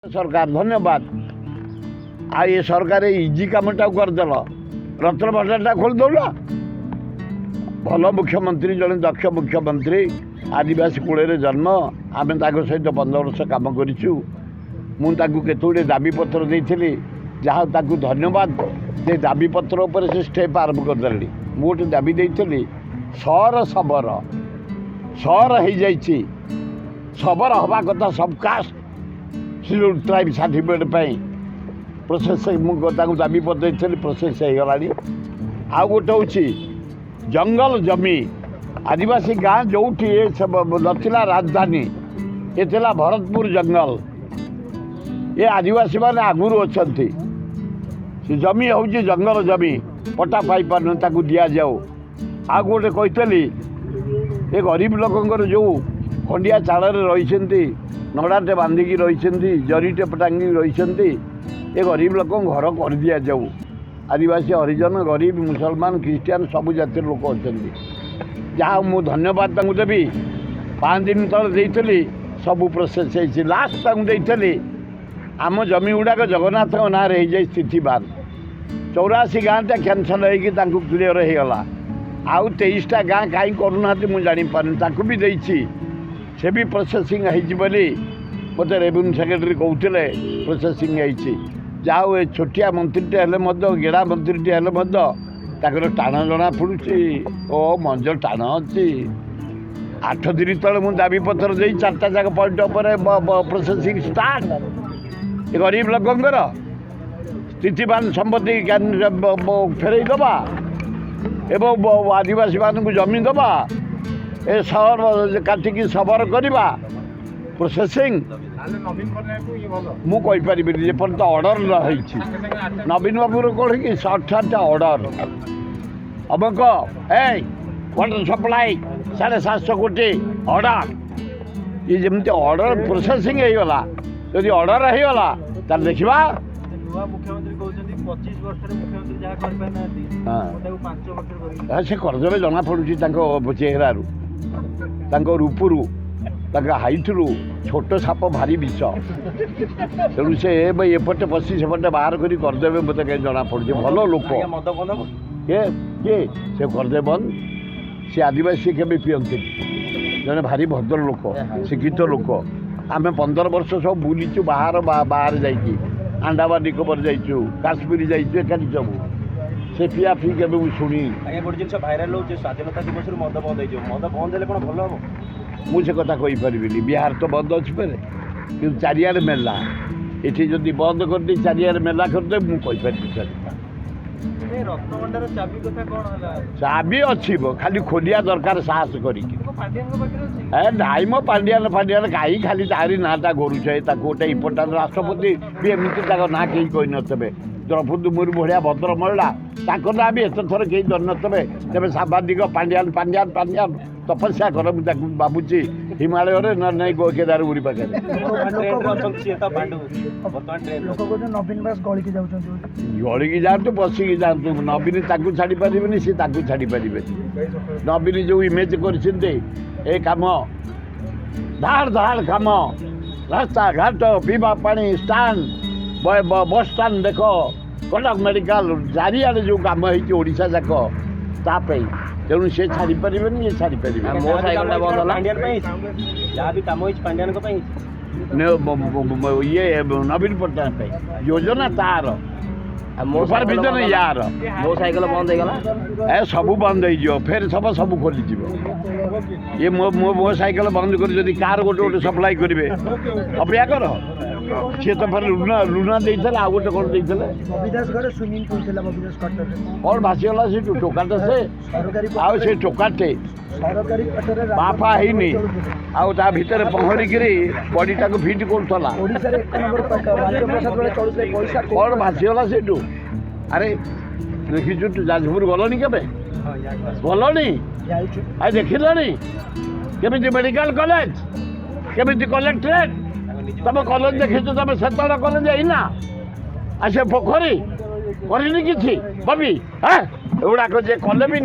सरकार धन्यवाद आ ये सरकार इजी कामटा करदेल रत्न भंडारटा खोलदेल भल मुख्यमंत्री जड़े दक्ष मुख्यमंत्री आदिवासी कूल जन्म आम सहित 15 वर्ष कम करोड़े दाबी पत्र देती जहाँ धन्यवाद से दाबी पत्र उपर से स्टेप आरंभ करदे गोटे दाबी देती सहर सबर सहर हो जाइए सबर हवा कथा subcaste schedule tribe certificate process मुझे दाबी पत्र देती प्रोसेस हो गला आ गोटे हूँ जंगल जमी आदिवासी गाँ जो नथिला राजधानी ये थिला भरतपुर जंगल ये आदिवासी माने आगुरी अच्छा जमी हूँ जंगल जमी पट्टा पाई पार दि जाऊ आ गोटे कही ये गरीब लोकंर जो खंडिया चाल रही नड़ाटे बांधिकी रही जरीटे टांगी रही ये गरीब लोक घर कर दि जाऊ आदिवासी हरिजन गरीब मुसलमान ख्रीस्टान सबू जातिर लोक अच्छा जहाँ मुझे धन्यवाद देवी 5 दिन तले देती सबू प्रोसेस हो लास्ट देती आम जमी गुड़ाक जगन्नाथ ना हो जाए स्थितिवान 84 गाँटा कैनसल हो क्लीयर हो गला आउ 23टा गाँ कहीं करूना मुझे जापार भी देती से भी प्रोसेसिंग होली मत रेवेन्यू सेक्रेटरी कहते प्रोसेसिंग होती जाओ ये छोटिया मंत्रीटे गेड़ा मंत्रीटे हेल्ले टाण जना पड़ुची ओ मंज टाण अच्छी 8 दिन तले मुझे दाबी पत्र दे 4टा जाक पॉइंट प्रोसेसिंग स्टार्ट ये गरीब लोकंर स्थितिवान संपत्ति फेरई दबा एवं आदिवासी मानक जमी दबा ए सहर काटिकी सबर करवा प्रोसेसिंग मुझे जेपर्यंत ऑर्डर रही नवीन बाबू कौन कि 60टा ऑर्डर अमक ए वाटर सप्लाई 750 कोटी ऑर्डर ये जमी ऑर्डर प्रोसेसिंग हो गला जदि ऑर्डर हो गला तार देखा से करदे जना पड़ू चेहरारू रूपरू हाइट रु छोट साप भारी विष तेणु से एपटे पशि सेपटे बाहर करदे मत कहीं जना पड़े भल लोक किए से करदे बंद सी आदिवासी के पीती जड़े भारी भद्र लोक शिक्षित लोक आम 15 वर्ष सब बुलीचु बाहर बाहर जाइए अंडमान निकोबर जाइचु काश्मीर जाइचु एकाठी सब से पिया फी के शुणी भाइराल हो स्वाधीनता दिवस मद बंद मद बंद हेल्ले कौन भल हम मुझे कथा कहीपरि बिहार तो बंद अच्छे पे कि चारियार मेला ये जदि बंद कर दी चारियार मेला करदे मुझे चाबी अच्छी खाली खोलिया दरकार साहस कर नाई मो पांडियान फांडियान कहीं खाली तारी नाटा गोरुचे गोटे इम्पोर्टाट राष्ट्रपति भी एमती ना कहीं कही नथे द्रौपदी मुर्मू भाया भद्र महिला ना भी एत थर कहीं धर नथे तेज सांबादिक पांडियान पांडियान पांडियान तपस्या कर भावुची हिमालय ना नहीं केदार उरी पाखे गलिकी जातु बसिकी जातु नवीन ताकू छाड़ी पारे सी छाड़ी पारे नवीन जो इमेज कर कम धाड़ धाड़ कम रास्ता घाट पीवा पानी स्टाण्ड बस स्टाण्ड देख कटक मेडिकल चारिआडे जो कम होशा जाक तापाई तेणु से छाड़ी पारे ये छाड़ी पारे मो साइकल ये नवीन पट्टनायक योजना तार मोफार विजन यार मो साइकल बंद होगा ए सब बंद हो फेर सब खोली ये मो साइकल बंद कर कार गोटे गोटे सप्लाई करेंगे अपेक्षा कर सी तो फिर लुना देते आ गोटे कौन देते कौन भासीगला से टोकाटे से टोकाटे बाफा है आ भितर पहरिक बडीटा को फिट करूला कौन भासीगला से अरे देखीचु तू जाजपुर गलनी के गलनी आ देखिलनी केमी मेडिकल कॉलेज केमी कलेक्टरेट तुम कॉलेज देखीचु तुम से कॉलेज आईना आ से पोखरी करनी कि बबी हाँ एगुड़ाक जे कले भी